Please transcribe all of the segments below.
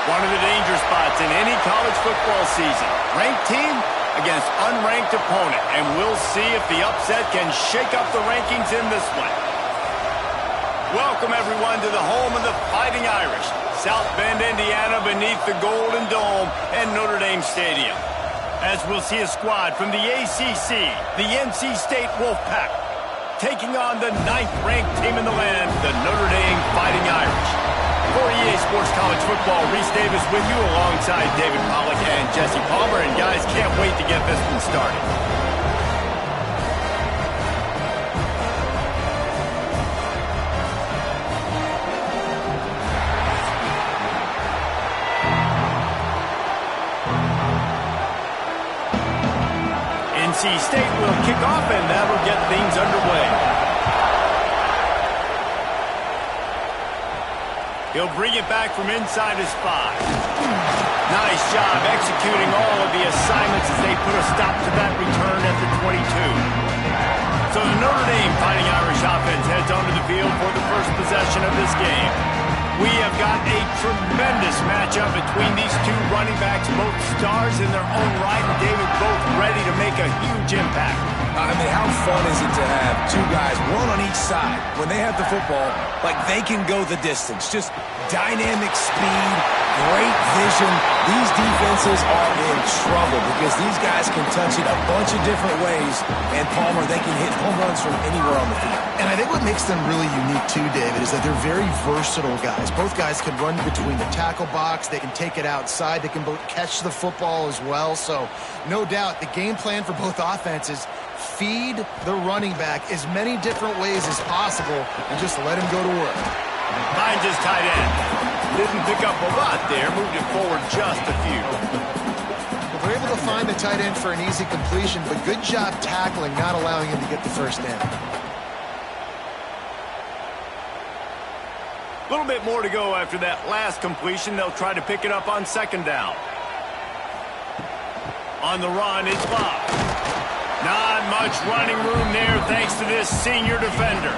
One of the danger spots in any college football season. Ranked team against unranked opponent. And we'll see if the upset can shake up the rankings in this one. Welcome, everyone, to the home of the Fighting Irish. South Bend, Indiana, beneath the Golden Dome and Notre Dame Stadium. As we'll see a squad from the ACC, the NC State Wolfpack, taking on the 9th-ranked team in the land, the Notre Dame Fighting Irish. For EA Sports College Football, Reese Davis with you alongside David Pollack and Jesse Palmer. And guys, can't wait to get this one started. NC State will kick off, and that'll get things underway. He'll bring it back from inside his 5. Nice job executing all of the assignments as they put a stop to that return at the 22. So the Notre Dame Fighting Irish offense heads onto the field for the first possession of this game. We have got a tremendous matchup between these two running backs, both stars in their own right, and David, both ready to make a huge impact. I mean, how fun is it to have two guys, one on each side, when they have the football, like they can go the distance. Just dynamic speed, great vision. These defenses are in trouble because these guys can touch it a bunch of different ways, and Palmer, they can hit home runs from anywhere on the field. And I think what makes them really unique too, David, is that they're very versatile guys. Both guys can run between the tackle box. They can take it outside. They can both catch the football as well. So no doubt the game plan for both offenses, feed the running back as many different ways as possible and just let him go to work. Finds his tight end. Didn't pick up a lot there. Moved it forward just a few. Well, they're able to find the tight end for an easy completion, but good job tackling, not allowing him to get the first down. A little bit more to go after that last completion. They'll try to pick it up on 2nd down. On the run, it's Bob. Not much running room there thanks to this senior defender.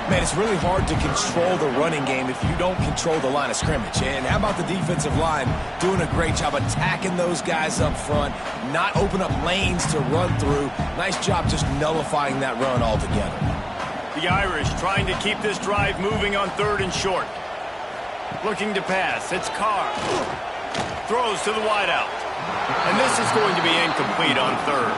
Man, it's really hard to control the running game if you don't control the line of scrimmage. And how about the defensive line doing a great job attacking those guys up front, not open up lanes to run through. Nice job just nullifying that run altogether. The Irish trying to keep this drive moving on 3rd and short. Looking to pass. It's Carr. Throws to the wideout. And this is going to be incomplete on 3rd.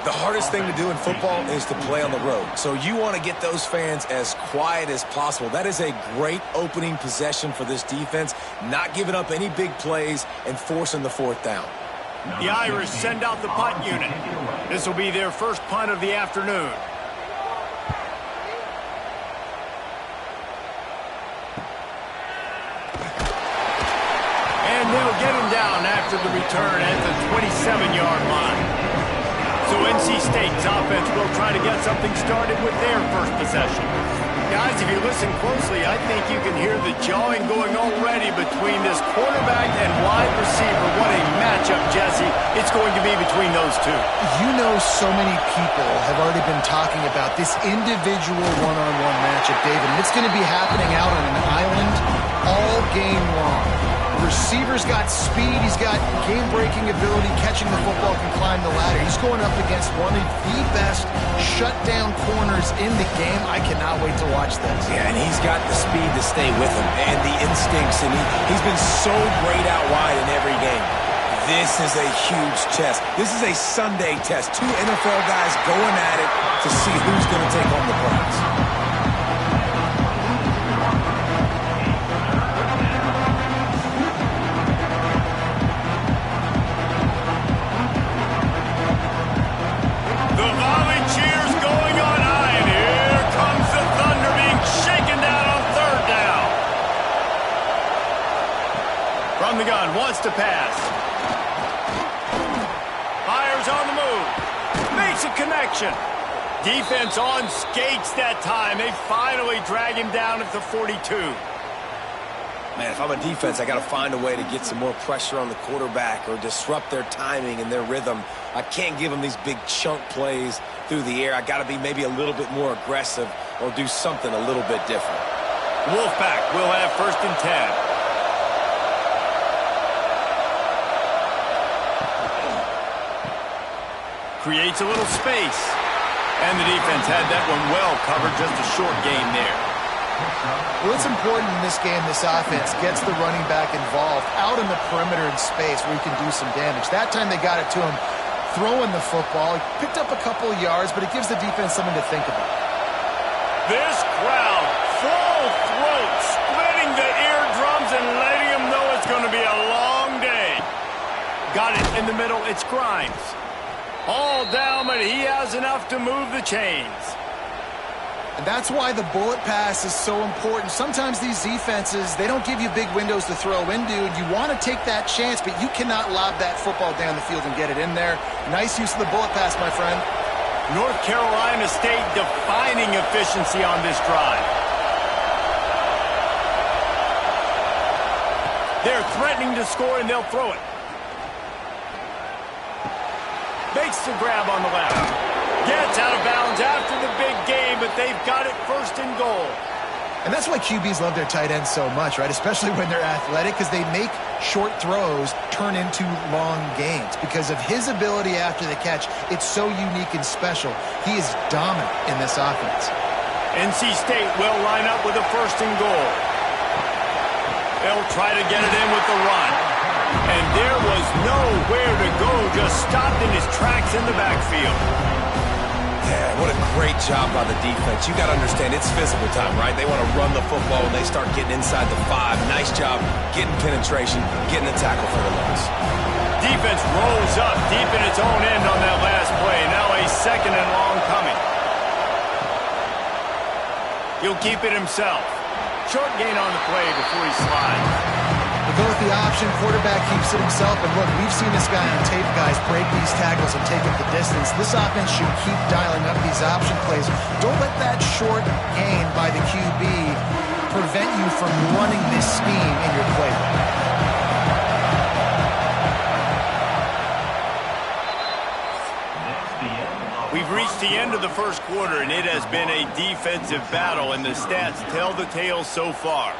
The hardest thing to do in football is to play on the road. So you want to get those fans as quiet as possible. That is a great opening possession for this defense, not giving up any big plays and forcing the 4th down. The Irish send out the punt unit. This will be their first punt of the afternoon. And they'll get him down after the return at the 27-yard line. So NC State's offense will try to get something started with their first possession. Guys, if you listen closely, I think you can hear the jawing going already between this quarterback and wide receiver. What a matchup, Jesse, it's going to be between those two. You know, so many people have already been talking about this individual one-on-one matchup, David. And it's going to be happening out on an island all game long. Receiver's got speed, he's got game-breaking ability, catching the football, can climb the ladder. He's going up against one of the best shutdown corners in the game. I cannot wait to watch this. Yeah, and he's got the speed to stay with him and the instincts, and he's been so great out wide in every game. This is a huge test. This is a Sunday test. Two NFL guys going at it to see who's going to take home the prize. The gun wants to pass. Fires on the move. Makes a connection. Defense on skates that time. They finally drag him down at the 42. Man, if I'm a defense, I got to find a way to get some more pressure on the quarterback or disrupt their timing and their rhythm. I can't give them these big chunk plays through the air. I got to be maybe a little bit more aggressive or do something a little bit different. Wolfpack will have 1st and 10. creates a little space. And the defense had that one well covered, just a short gain there. Well, it's important in this game this offense gets the running back involved out in the perimeter in space where he can do some damage. That time they got it to him throwing the football. He picked up a couple of yards, but it gives the defense something to think about. This crowd, full throat, splitting the eardrums and letting them know it's going to be a long day. Got it in the middle. It's Grimes. All down, but he has enough to move the chains. And that's why the bullet pass is so important. Sometimes these defenses, they don't give you big windows to throw into, and you want to take that chance, but you cannot lob that football down the field and get it in there. Nice use of the bullet pass, my friend. North Carolina State defining efficiency on this drive. They're threatening to score, and they'll throw it. Makes the grab on the left. Gets out of bounds after the big game, but they've got it first and goal. And that's why QBs love their tight ends so much, right? Especially when they're athletic, because they make short throws turn into long gains. Because of his ability after the catch, it's so unique and special. He is dominant in this offense. NC State will line up with a first and goal. They'll try to get it in with the run. And there was nowhere to go, just stopped in his tracks in the backfield. Yeah, what a great job by the defense. You got to understand, it's physical time, right? They want to run the football, and they start getting inside the 5. Nice job getting penetration, getting the tackle for the loss. Defense rolls up deep in its own end on that last play. Now a second and long coming. He'll keep it himself. Short gain on the play before he slides. They go with the option, quarterback keeps it himself, and look, we've seen this guy on tape, guys, break these tackles and take it the distance. This offense should keep dialing up these option plays. Don't let that short gain by the QB prevent you from running this scheme in your playbook. We've reached the end of the first quarter, and it has been a defensive battle, and the stats tell the tale so far.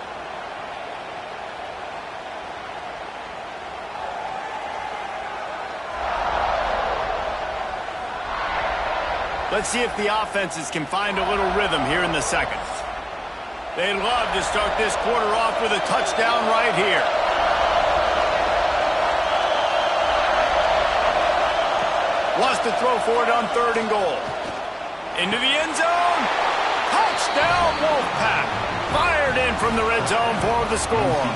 Let's see if the offenses can find a little rhythm here in the second. They'd love to start this quarter off with a touchdown right here. Wants to throw for it on third and goal. Into the end zone. Touchdown, Wolfpack. Fired in from the red zone for the score.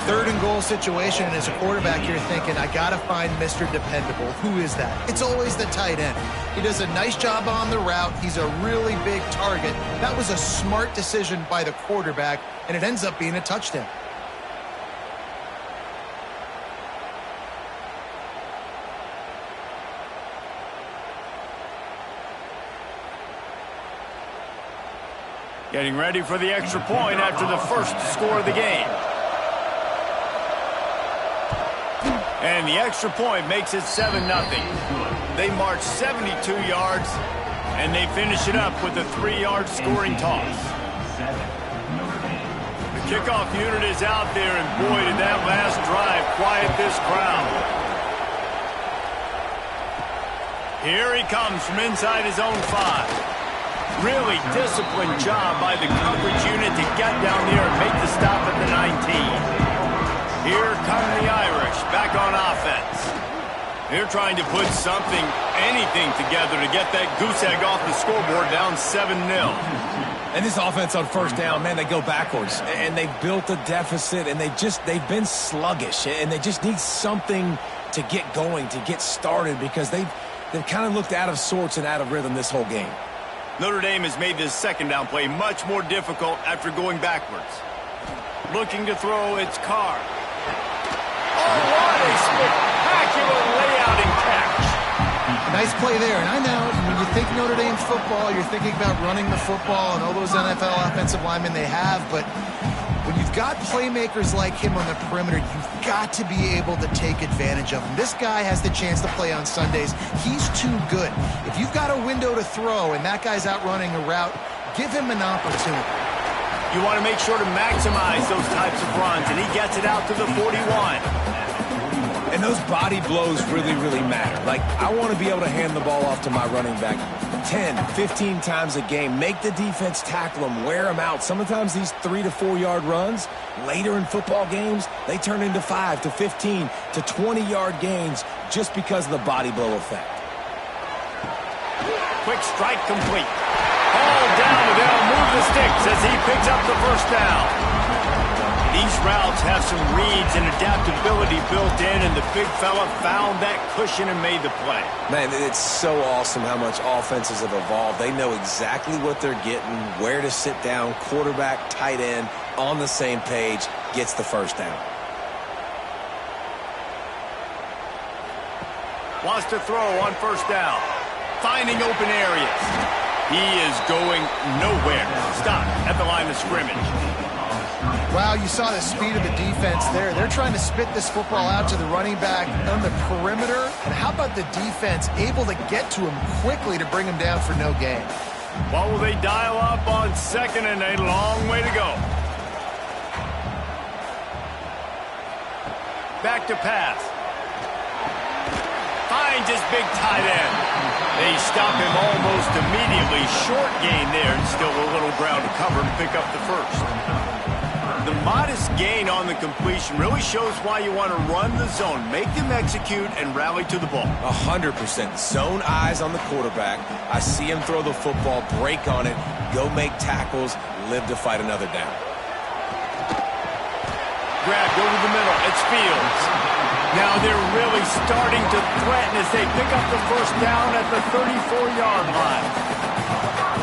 Third and goal situation, and as a quarterback, you're thinking, I got to find Mr. Dependable. Who is that? It's always the tight end. He does a nice job on the route. He's a really big target. That was a smart decision by the quarterback, and it ends up being a touchdown. Getting ready for the extra point after the first score of the game. And the extra point makes it 7-0. They march 72 yards, and they finish it up with a 3-yard scoring toss. The kickoff unit is out there, and boy, did that last drive quiet this crowd. Here he comes from inside his own 5. Really disciplined job by the coverage unit to get down there and make the stop at the 19. Here come the Irish back on offense. They're trying to put something, anything together to get that goose egg off the scoreboard down 7-0. And this offense on first down, man, they go backwards. And they've built a deficit, and they've been sluggish. And they just need something to get going, to get started, because they've kind of looked out of sorts and out of rhythm this whole game. Notre Dame has made this second down play much more difficult after going backwards. Looking to throw, it's Carr. Oh, what a spectacular layout and catch. Nice play there. And I know when you think Notre Dame football, you're thinking about running the football and all those NFL offensive linemen they have. But when you've got playmakers like him on the perimeter, you've got to be able to take advantage of him. This guy has the chance to play on Sundays. He's too good. If you've got a window to throw and that guy's out running a route, give him an opportunity. You want to make sure to maximize those types of runs, and he gets it out to the 41. And those body blows really, really matter. Like, I want to be able to hand the ball off to my running back 10, 15 times a game. Make the defense tackle them, wear them out. Sometimes these 3 to 4 yard runs, later in football games, they turn into 5 to 15 to 20-yard gains just because of the body blow effect. Quick strike complete. All down, and they'll move the sticks as he picks up the first down. These routes have some reads and adaptability built in, and the big fella found that cushion and made the play. Man, it's so awesome how much offenses have evolved. They know exactly what they're getting, where to sit down, quarterback, tight end, on the same page, gets the first down. Wants to throw on first down. Finding open areas. He is going nowhere. Stop at the line of scrimmage. Wow, you saw the speed of the defense there. They're trying to spit this football out to the running back on the perimeter. And how about the defense able to get to him quickly to bring him down for no gain? What will they dial up on second, and a long way to go? Back to pass. Finds his big tight end. They stop him almost immediately. Short gain there, and still a little ground to cover to pick up the first. The modest gain on the completion really shows why you want to run the zone. Make them execute and rally to the ball. 100%. Zone eyes on the quarterback. I see him throw the football, break on it, go make tackles, live to fight another down. Grabbed over the middle. It's Fields. Now they're really starting to threaten as they pick up the first down at the 34-yard line.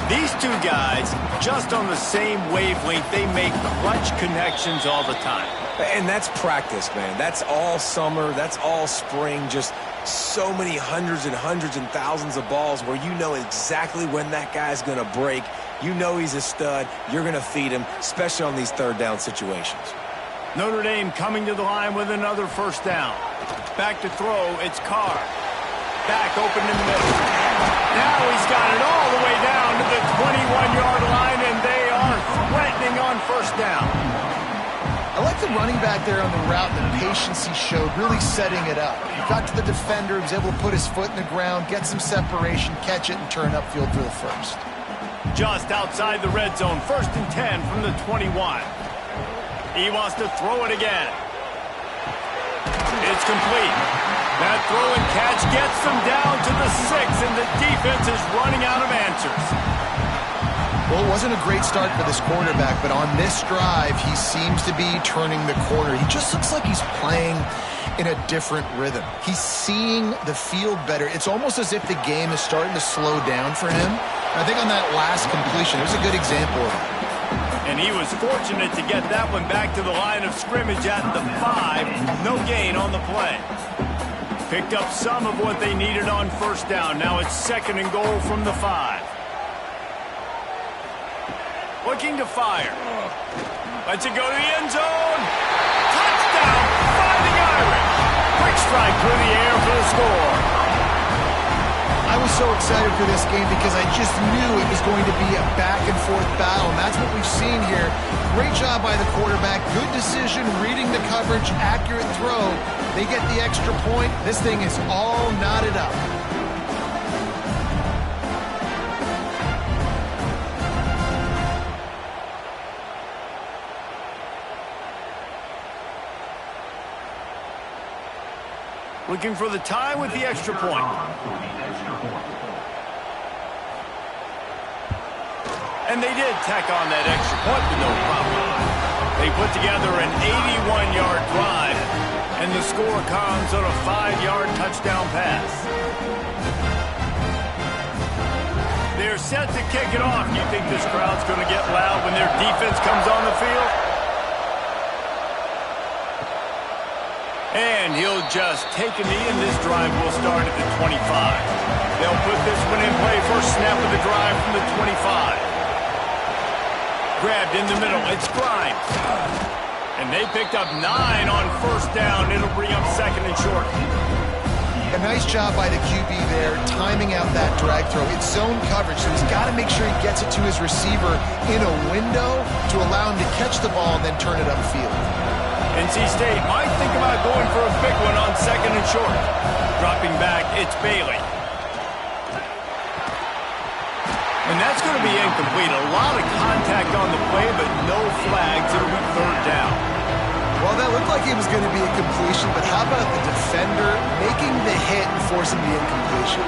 These two guys, just on the same wavelength, they make clutch connections all the time. And that's practice, man. That's all summer. That's all spring. Just so many hundreds and hundreds and thousands of balls where you know exactly when that guy's going to break. You know he's a stud. You're going to feed him, especially on these third down situations. Notre Dame coming to the line with another first down. Back to throw, it's Carr. Back open in the middle. Now he's got it all the way down to the 21-yard line, and they are threatening on first down. I like the running back there on the route, the patience he showed, really setting it up. He got to the defender, he was able to put his foot in the ground, get some separation, catch it, and turn upfield for the first. Just outside the red zone, 1st and 10 from the 21. He wants to throw it again. It's complete. That throw and catch gets them down to the 6, and the defense is running out of answers. Well, it wasn't a great start for this quarterback, but on this drive, he seems to be turning the corner. He just looks like he's playing in a different rhythm. He's seeing the field better. It's almost as if the game is starting to slow down for him. I think on that last completion, it was a good example of it. And he was fortunate to get that one back to the line of scrimmage at the 5. No gain on the play. Picked up some of what they needed on first down. Now it's 2nd and goal from the 5. Looking to fire. Lets it go to the end zone. Touchdown, Fighting Irish. Quick strike through the air for the score. I was so excited for this game because I just knew it was going to be a back-and-forth battle, and that's what we've seen here. Great job by the quarterback, good decision, reading the coverage, accurate throw. They get the extra point. This thing is all knotted up. Looking for the tie with the extra point. And they did tack on that extra point with no problem. They put together an 81-yard drive, and the score comes on a 5-yard touchdown pass. They're set to kick it off. You think this crowd's going to get loud when their defense comes on the field? And he'll just take a knee, and this drive will start at the 25. They'll put this one in play. First snap of the drive from the 25. Grabbed in the middle. It's Grimes. And they picked up 9 on first down. It'll bring up 2nd and short. A nice job by the QB there, timing out that drag throw. It's zone coverage, so he's got to make sure he gets it to his receiver in a window to allow him to catch the ball and then turn it upfield. NC State might think about going for a big one on second and short. Dropping back, it's Bailey. And that's going to be incomplete. A lot of contact on the play, but no flags. It'll be third down. Well, that looked like it was going to be a completion, but how about the defender making the hit and forcing the incompletion?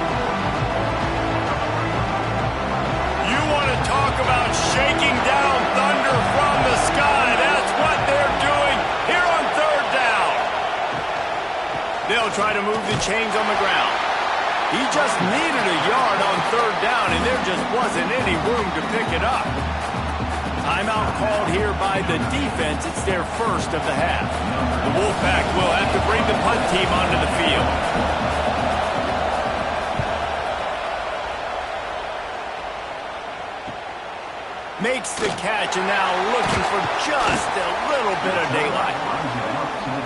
You want to talk about shaking down thunder from the sky. That's what they're doing here on third down. They'll try to move the chains on the ground. He just needed a yard on third down, and there just wasn't any room to pick it up. Timeout called here by the defense. It's their first of the half. The Wolfpack will have to bring the punt team onto the field. Makes the catch, and now looking for just a little bit of daylight.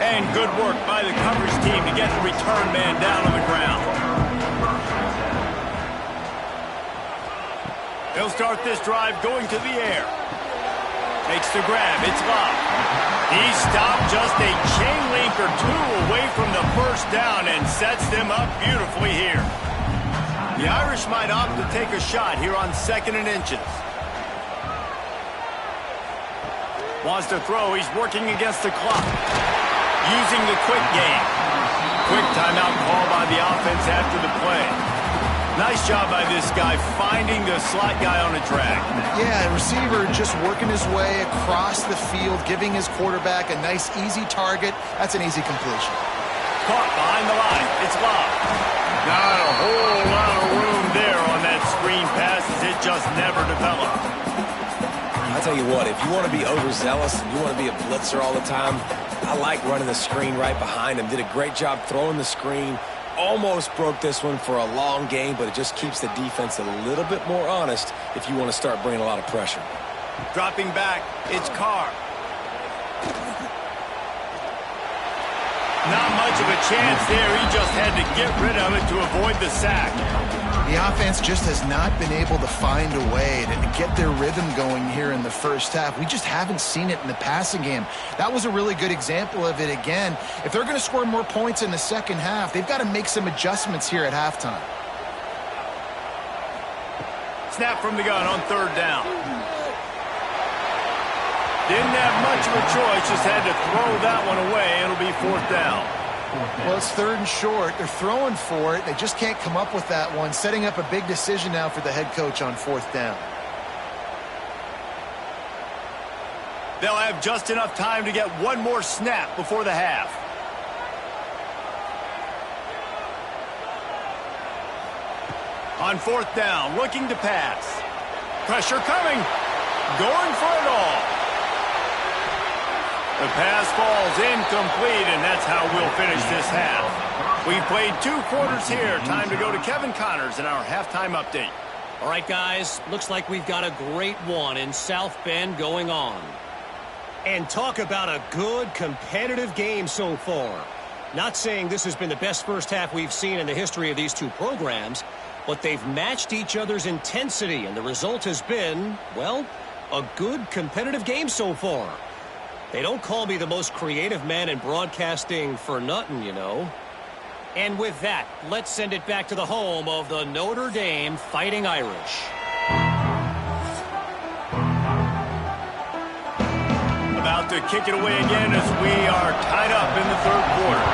And good work by the coverage team to get the return man down on the ground. He'll start this drive going to the air. Makes the grab. It's Love. He stopped just a chain link or two away from the first down and sets them up beautifully here. The Irish might opt to take a shot here on second and inches. Wants to throw. He's working against the clock. Using the quick game. Quick timeout call by the offense after the play. Nice job by this guy finding the slot guy on a drag. Yeah, receiver just working his way across the field, giving his quarterback a nice, easy target. That's an easy completion. Caught behind the line. It's Love. Not a whole lot of room there on that screen pass as it just never developed. I'll tell you what, if you want to be overzealous and you want to be a blitzer all the time, I like running the screen right behind him. Did a great job throwing the screen. Almost broke this one for a long game, but it just keeps the defense a little bit more honest if you want to start bringing a lot of pressure. Dropping back, it's Carr. Not much of a chance there. He just had to get rid of it to avoid the sack. The offense just has not been able to find a way to get their rhythm going here in the first half. We just haven't seen it in the passing game. That was a really good example of it again. If they're going to score more points in the second half, they've got to make some adjustments here at halftime. Snap from the gun on third down. Didn't have much of a choice, just had to throw that one away. It'll be fourth down. Well, it's third and short. They're throwing for it. They just can't come up with that one. Setting up a big decision now for the head coach on fourth down. They'll have just enough time to get one more snap before the half. On fourth down, looking to pass. Pressure coming. Going for it all. The pass falls incomplete, and that's how we'll finish this half. We've played 2 quarters here. Time to go to Kevin Connors in our halftime update. All right, guys, looks like we've got a great one in South Bend going on. And talk about a good, competitive game so far. Not saying this has been the best first half we've seen in the history of these two programs, but they've matched each other's intensity, and the result has been, well, a good, competitive game so far. They don't call me the most creative man in broadcasting for nothing, you know. And with that, let's send it back to the home of the Notre Dame Fighting Irish. About to kick it away again as we are tied up in the third quarter.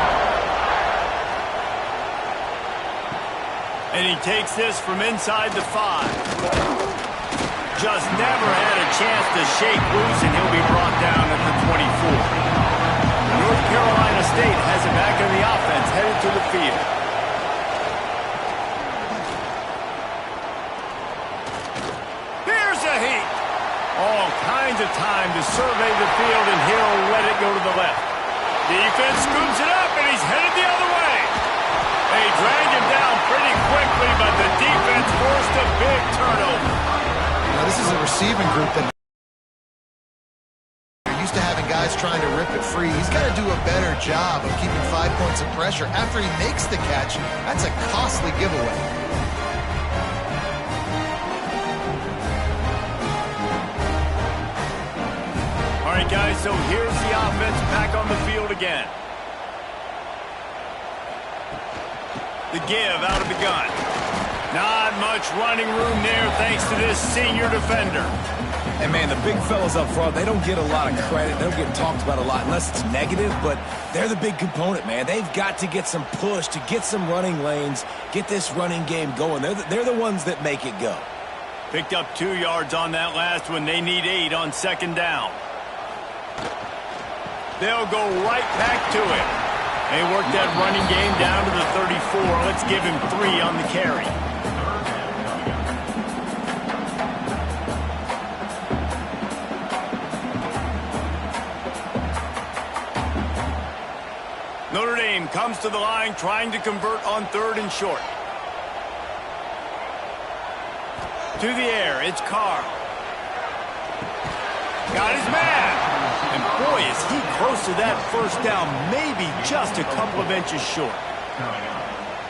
And he takes this from inside the 5. Just never had a chance to shake loose, and he'll be brought down at the 24. North Carolina State has it back in the offense, headed to the field. Here's a heat. All kinds of time to survey the field, and he'll let it go to the left. Defense scoops it up, and he's headed the other way. They dragged him down pretty quickly, but the defense forced a big turnover. Now, this is a receiving group that are used to having guys trying to rip it free. He's got to do a better job of keeping 5 points of pressure. After he makes the catch, that's a costly giveaway. All right, guys, so here's the offense back on the field again. The give out of the gun. Not much running room there thanks to this senior defender. And, man, the big fellas up front, they don't get a lot of credit. They don't get talked about a lot unless it's negative, but they're the big component, man. They've got to get some push, to get some running lanes, get this running game going. They're the ones that make it go. Picked up 2 yards on that last one. They need 8 on second down. They'll go right back to it. They work that running game down to the 34. Let's give him 3 on the carry. Notre Dame comes to the line trying to convert on 3rd and short. To the air, it's Carr. Got his man. And boy, is he close to that first down, maybe just a couple of inches short.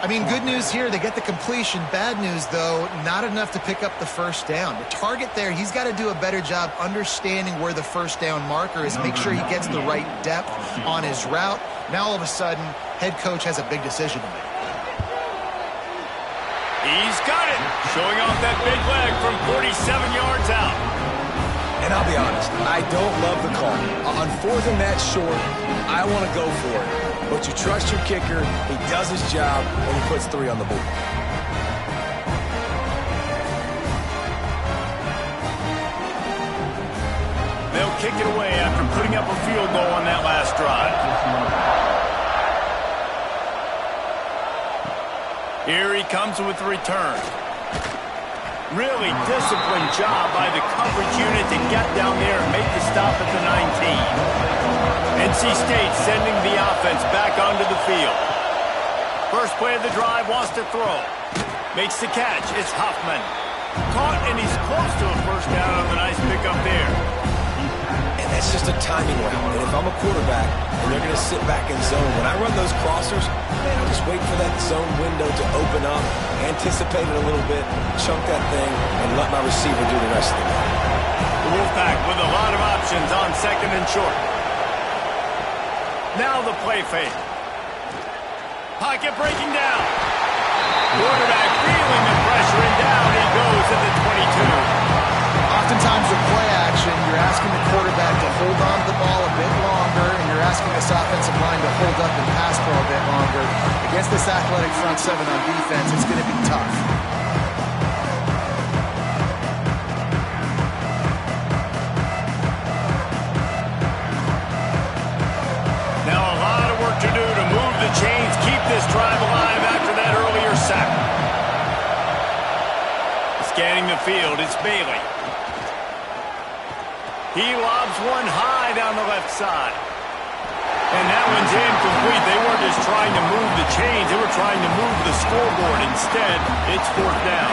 I mean, good news here, they get the completion. Bad news, though, not enough to pick up the first down. The target there, he's got to do a better job understanding where the first down marker is, make sure he gets the right depth on his route. Now, all of a sudden, head coach has a big decision to make. He's got it, showing off that big leg from 47 yards out. And I'll be honest, I don't love the call. On 4th and that short, I want to go for it. But you trust your kicker, he does his job, and he puts 3 on the board. They'll kick it away after putting up a field goal on that last drive. Here he comes with the return. Really disciplined job by the coverage unit to get down there and make the stop at the 19. NC State sending the offense back onto the field. First play of the drive, wants to throw. Makes the catch. It's Huffman. Caught, and he's close to a first down on the nice pickup there. And that's just a timing route. And if I'm a quarterback and they're going to sit back in zone, when I run those crossers, man, I'm just waiting for that zone window to open up, anticipate it a little bit, chunk that thing, and let my receiver do the rest of the game. The Wolfpack with a lot of options on 2nd and short. Now the play fake. Pocket breaking down. Quarterback feeling the pressure, and down he goes at the 22. Oftentimes with play action, you're asking the quarterback to hold on to the ball a bit longer, and you're asking this offensive line to hold up and pass pro a bit longer. Against this athletic front 7 on defense, it's going to be tough. Now a lot of work to do to move the chains, keep this drive alive after that earlier sack. Scanning the field, it's Bailey. He lobs one high down the left side. And that one's incomplete. They weren't just trying to move the chains. They were trying to move the scoreboard. Instead, it's 4th down.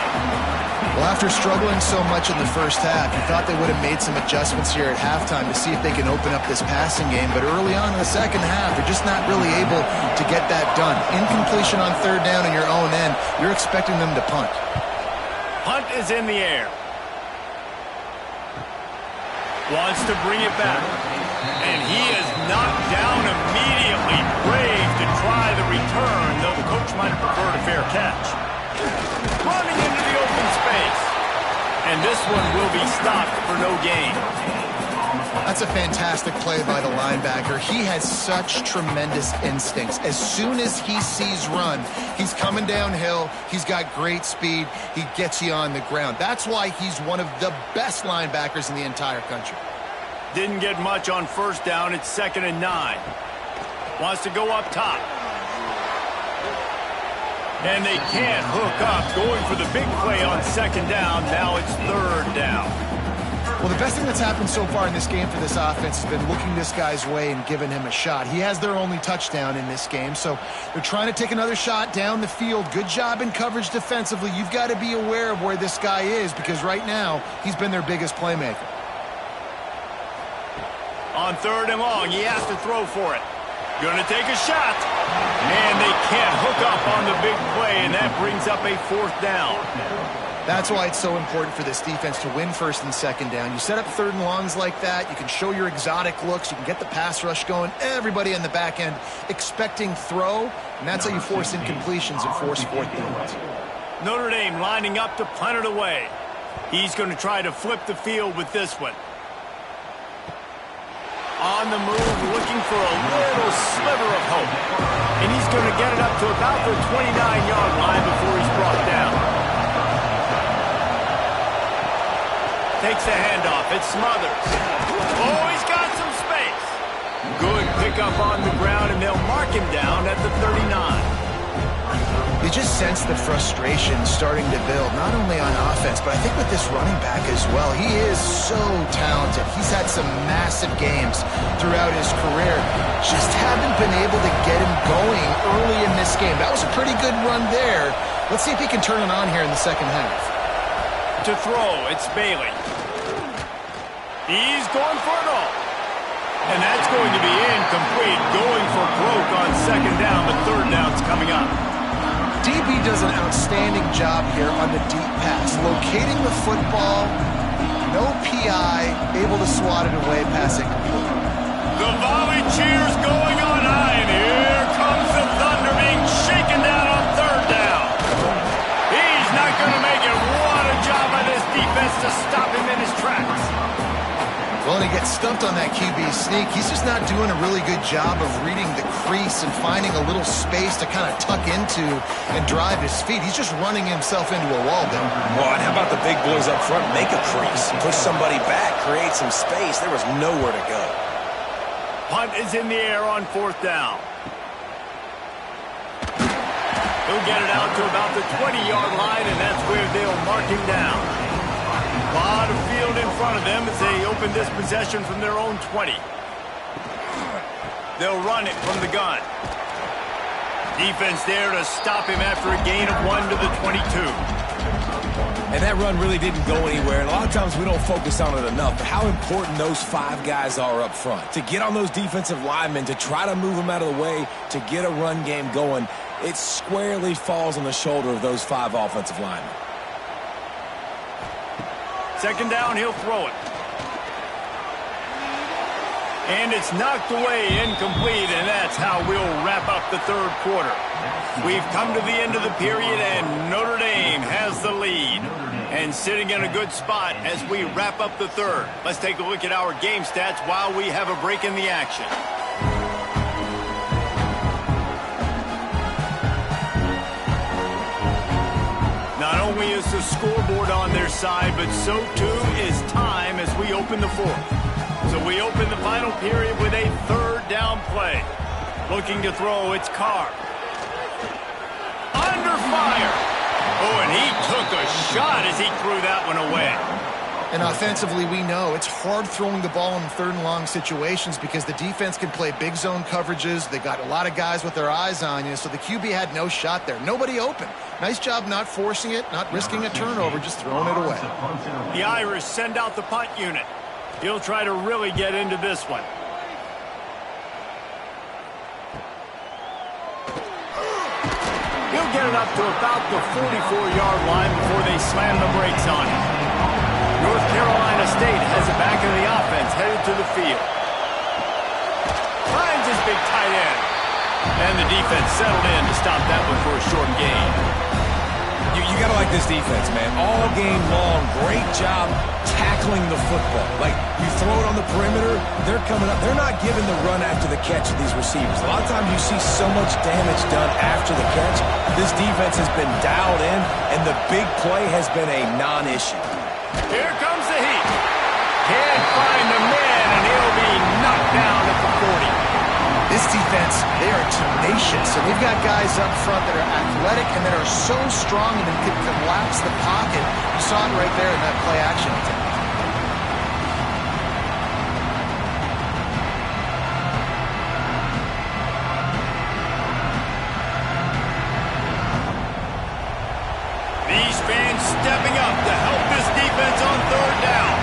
Well, after struggling so much in the first half, you thought they would have made some adjustments here at halftime to see if they can open up this passing game. But early on in the second half, they're just not really able to get that done. Incompletion on 3rd down in your own end. You're expecting them to punt. Punt is in the air. Wants to bring it back. And he is knocked down immediately. Brave to try the return, though the coach might have preferred a fair catch. Running into the open space. And this one will be stopped for no gain. That's a fantastic play by the linebacker. He has such tremendous instincts. As soon as he sees run, he's coming downhill. He's got great speed. He gets you on the ground. That's why he's one of the best linebackers in the entire country. Didn't get much on first down. It's 2nd and 9. Wants to go up top. And they can't hook up. Going for the big play on 2nd down. Now it's 3rd down. Well, the best thing that's happened so far in this game for this offense has been looking this guy's way and giving him a shot. He has their only touchdown in this game, so they're trying to take another shot down the field. Good job in coverage defensively. You've got to be aware of where this guy is because right now he's been their biggest playmaker. On 3rd and long, he has to throw for it. Gonna take a shot. And they can't hook up on the big play, and that brings up a 4th down. That's why it's so important for this defense to win first and second down. You set up third and longs like that. You can show your exotic looks. You can get the pass rush going. Everybody on the back end expecting throw, and that's how you force incompletions and force fourth downs. Notre Dame lining up to punt it away. He's going to try to flip the field with this one. On the move, looking for a little sliver of hope. And he's going to get it up to about the 29-yard line before he's brought down. Takes the handoff. It smothers. Oh, he's got some space. Good pickup on the ground, and they'll mark him down at the 39. You just sense the frustration starting to build, not only on offense, but I think with this running back as well. He is so talented. He's had some massive games throughout his career. Just haven't been able to get him going early in this game. That was a pretty good run there. Let's see if he can turn it on here in the second half. To throw, it's Bailey. He's going for it all. And that's going to be incomplete. Going for broke on second down, but third down's coming up. DB does an outstanding job here on the deep pass. Locating the football, no PI, able to swat it away, passing. The volley cheers going on high, and here comes the Thunder being shaken down on third down. He's not going to make it. What a job by this defense to stop him in his tracks. Well, and he gets stumped on that QB sneak. He's just not doing a really good job of reading the crease and finding a little space to kind of tuck into and drive his feet. He's just running himself into a wall there. Well, and how about the big boys up front? Make a crease, push somebody back, create some space. There was nowhere to go. Punt is in the air on fourth down. He'll get it out to about the 20-yard line, and that's where they'll mark him down. A lot of field in front of them as they open this possession from their own 20. They'll run it from the gun. Defense there to stop him after a gain of 1 to the 22. And that run really didn't go anywhere. And a lot of times we don't focus on it enough, but how important those 5 guys are up front. To get on those defensive linemen, to try to move them out of the way, to get a run game going, it squarely falls on the shoulder of those 5 offensive linemen. Second down, he'll throw it. And it's knocked away, incomplete, and that's how we'll wrap up the third quarter. We've come to the end of the period, and Notre Dame has the lead. And sitting in a good spot as we wrap up the third. Let's take a look at our game stats while we have a break in the action. Not only is the scoreboard on their side, but so too is time as we open the fourth. So we open the final period with a third down play. Looking to throw, it's Carr. Under fire. Oh, and he took a shot as he threw that one away. And offensively, we know it's hard throwing the ball in third and long situations because the defense can play big zone coverages. They got a lot of guys with their eyes on you, so the QB had no shot there. Nobody open. Nice job not forcing it, not risking a turnover, just throwing it away. The Irish send out the punt unit. He'll try to really get into this one. He'll get it up to about the 44-yard line before they slam the brakes on him. North Carolina State has it back in the offense, headed to the field. Finds his big tight end. And the defense settled in to stop that one for a short gain. You got to like this defense, man. All game long, great job tackling the football. Like, you throw it on the perimeter, they're coming up. They're not giving the run after the catch to these receivers. A lot of times you see so much damage done after the catch. This defense has been dialed in, and the big play has been a non-issue. Here comes the heat. Can't find the man, and he'll be knocked down at the 40. This defense, they are tenacious, and they've got guys up front that are athletic and that are so strong and can collapse the pocket. You saw it right there in that play action attempt. These fans stepping up to help this defense on third down.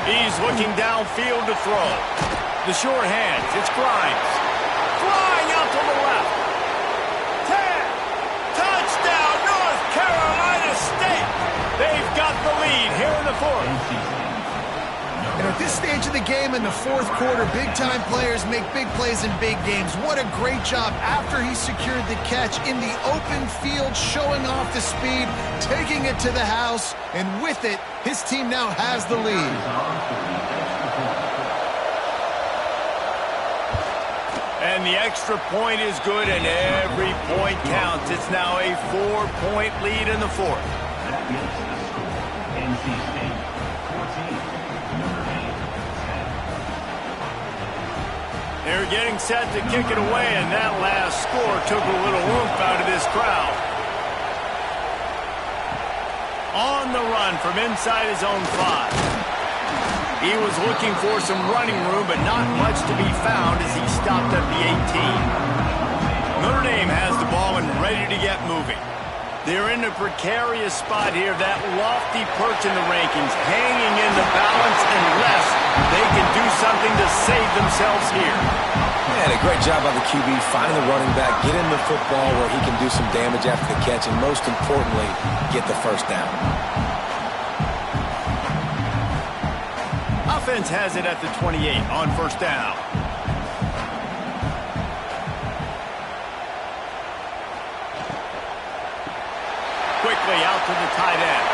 He's looking downfield to throw. The short hands, it's Grimes. Flying out to the left. 10. This stage of the game in the fourth quarter, big-time players make big plays in big games. What a great job after he secured the catch in the open field, showing off the speed, taking it to the house, and with it, his team now has the lead. And the extra point is good, and every point counts. It's now a 4-point lead in the fourth. They're getting set to kick it away, and that last score took a little oomph out of this crowd. On the run from inside his own 5. He was looking for some running room, but not much to be found as he stopped at the 18. Notre Dame has the ball and ready to get moving. They're in a precarious spot here, that lofty perch in the rankings, hanging in the balance unless they can do something to save themselves here. And a great job by the QB, finding the running back, get him the football where he can do some damage after the catch, and most importantly, get the first down. Offense has it at the 28 on first down. Quickly out to the tight end.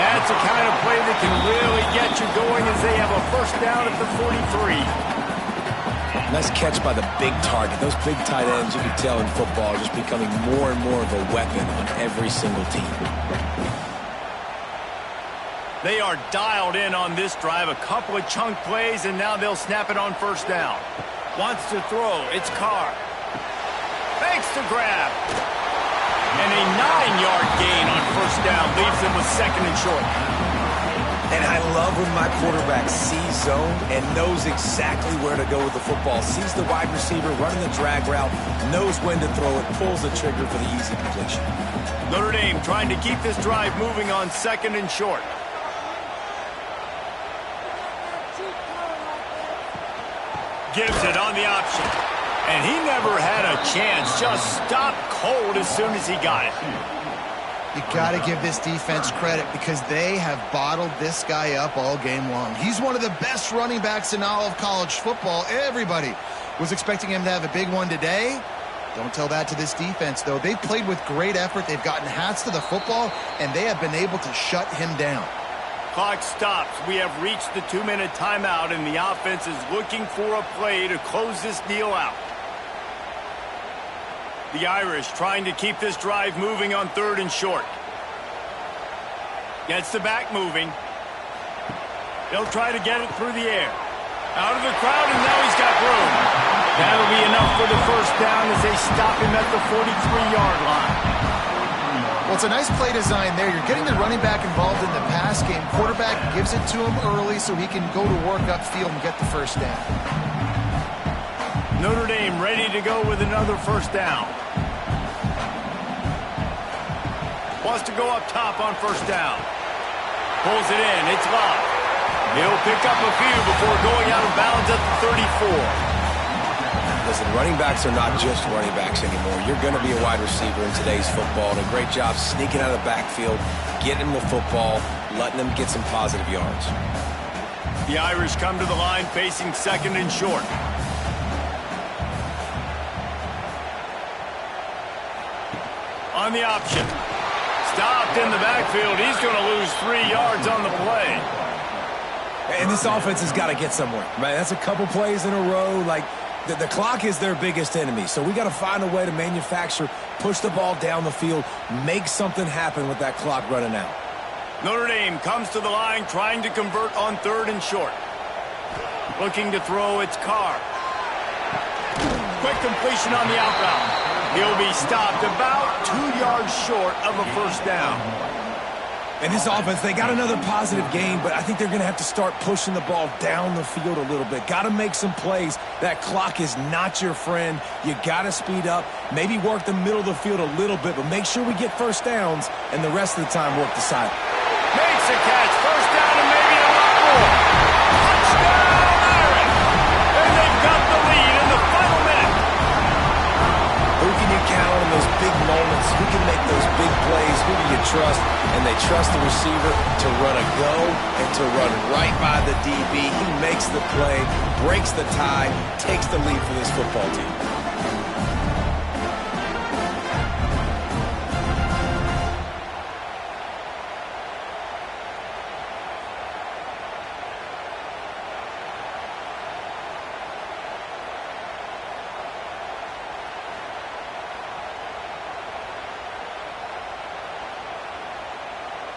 That's the kind of play that can really get you going as they have a first down at the 43. Nice catch by the big target. Those big tight ends, you can tell in football, are just becoming more and more of a weapon on every single team. They are dialed in on this drive. A couple of chunk plays, and now they'll snap it on first down. Wants to throw. It's Carr. Fakes the grab. And a 9-yard gain on first down leaves them with second and short. And I love when my quarterback sees zone and knows exactly where to go with the football. Sees the wide receiver running the drag route, knows when to throw it, pulls the trigger for the easy completion. Notre Dame trying to keep this drive moving on second and short. Gives it on the option. And he never had a chance. Just stopped cold as soon as he got it. You got to give this defense credit because they have bottled this guy up all game long. He's one of the best running backs in all of college football. Everybody was expecting him to have a big one today. Don't tell that to this defense, though. They've played with great effort. They've gotten hats to the football, and they have been able to shut him down. Clock stops. We have reached the 2-minute timeout, and the offense is looking for a play to close this deal out. The Irish trying to keep this drive moving on third and short. Gets the back moving. They'll try to get it through the air. Out of the crowd, and now he's got room. That'll be enough for the first down as they stop him at the 43-yard line. Well, it's a nice play design there. You're getting the running back involved in the pass game. Quarterback gives it to him early so he can go to work upfield and get the first down. Notre Dame ready to go with another first down. Wants to go up top on first down. Pulls it in. It's locked. He'll pick up a few before going out of bounds at the 34. Listen, running backs are not just running backs anymore. You're going to be a wide receiver in today's football. And a great job sneaking out of the backfield, getting him the football, letting him get some positive yards. The Irish come to the line facing second and short. On the option. Stopped in the backfield. He's going to lose 3 yards on the play. And this offense has got to get somewhere, right? That's a couple plays in a row. Like, the clock is their biggest enemy. So we got to find a way to manufacture, push the ball down the field, make something happen with that clock running out. Notre Dame comes to the line trying to convert on third and short. Looking to throw, it's Carr. Quick completion on the out route. He'll be stopped about 2 yards short of a first down. And this offense, they got another positive game, but I think they're going to have to start pushing the ball down the field a little bit. Got to make some plays. That clock is not your friend. You got to speed up, maybe work the middle of the field a little bit, but make sure we get first downs, and the rest of the time work the side. Makes a catch. First down and maybe a lot more. Touchdown, Irish! And they've got the lead in the final minute. Who can you count on those big moments, who can make those big plays, who do you trust? And they trust the receiver to run a go and to run right by the DB. He makes the play, breaks the tie, takes the lead for this football team.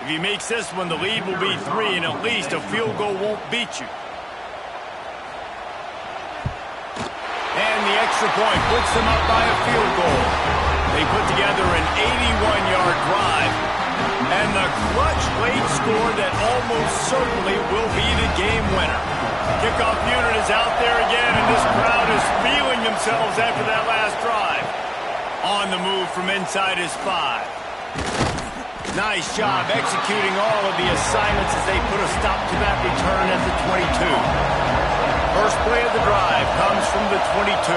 If he makes this one, the lead will be 3, and at least a field goal won't beat you. And the extra point puts them up by a field goal. They put together an 81-yard drive, and the clutch late score that almost certainly will be the game winner. Kickoff unit is out there again, and this crowd is feeling themselves after that last drive. On the move from inside his 5. Nice job executing all of the assignments as they put a stop to that return at the 22. First play of the drive comes from the 22.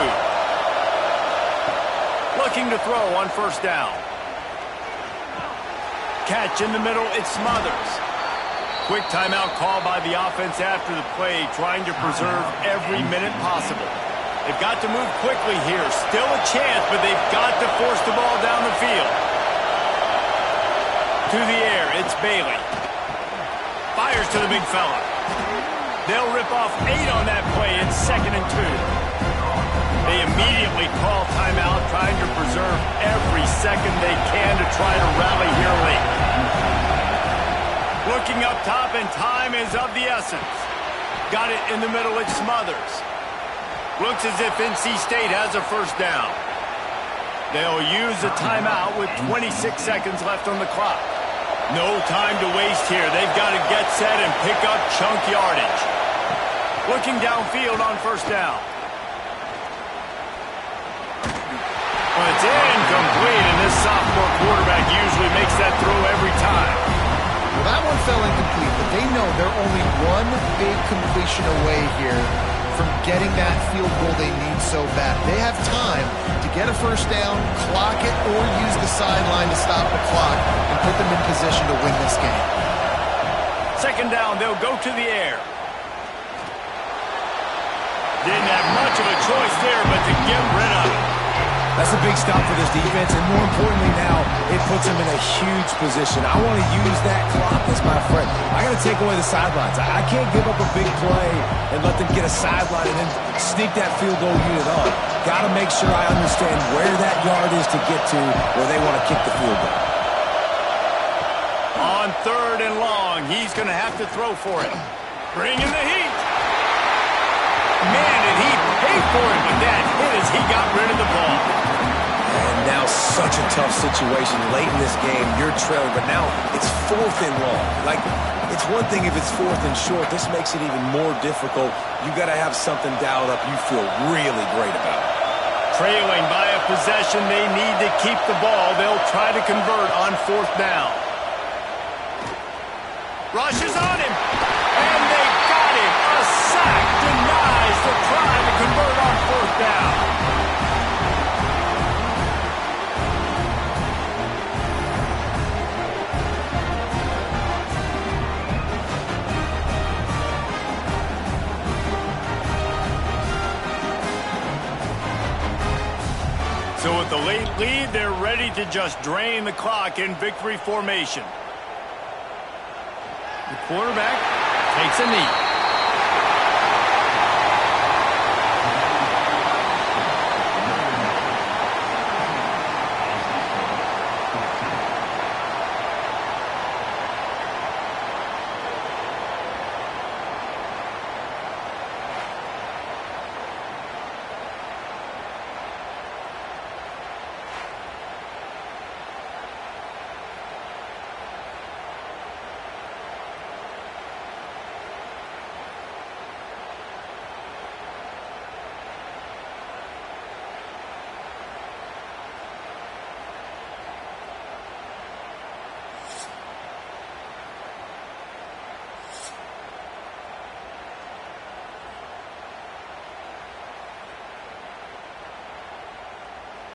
Looking to throw on first down. Catch in the middle, it's Smothers. Quick timeout call by the offense after the play, trying to preserve every minute possible. They've got to move quickly here. Still a chance, but they've got to force the ball down the field. To the air, it's Bailey. Fires to the big fella. They'll rip off 8 on that play. It's 2nd and 2. They immediately call timeout, trying to preserve every second they can to try to rally here late. Looking up top, and time is of the essence. Got it in the middle, it's Smothers. Looks as if NC State has a first down. They'll use a timeout with 26 seconds left on the clock. No time to waste here. They've got to get set and pick up chunk yardage. Looking downfield on first down. Well, it's incomplete, and this sophomore quarterback usually makes that throw every time. Well, that one fell incomplete, but they know they're only one big completion away here from getting that field goal they need so bad. They have time to get a first down, clock it, or use the sideline to stop the clock and put them in position to win this game. Second down, they'll go to the air. Didn't have much of a choice there, but to get rid of it. That's a big stop for this defense, and more importantly now, it puts them in a huge position. I want to use that clock as my friend. I got to take away the sidelines. I can't give up a big play and let them get a sideline and then sneak that field goal unit up. Got to make sure I understand where that yard is to get to where they want to kick the field goal. On 3rd and long, he's going to have to throw for it. Bring in the heat. Man, did he pay for it with that hit as he got rid of the ball. And now such a tough situation late in this game. You're trailing, but now it's 4th and long. Like, it's one thing if it's 4th and short. This makes it even more difficult. You got to have something dialed up you feel really great about. Trailing by a possession, they need to keep the ball. They'll try to convert on 4th down. Rushes on him, and they got him. A sack denies the try to convert on 4th down. So with the late lead, they're ready to just drain the clock in victory formation. The quarterback takes a knee.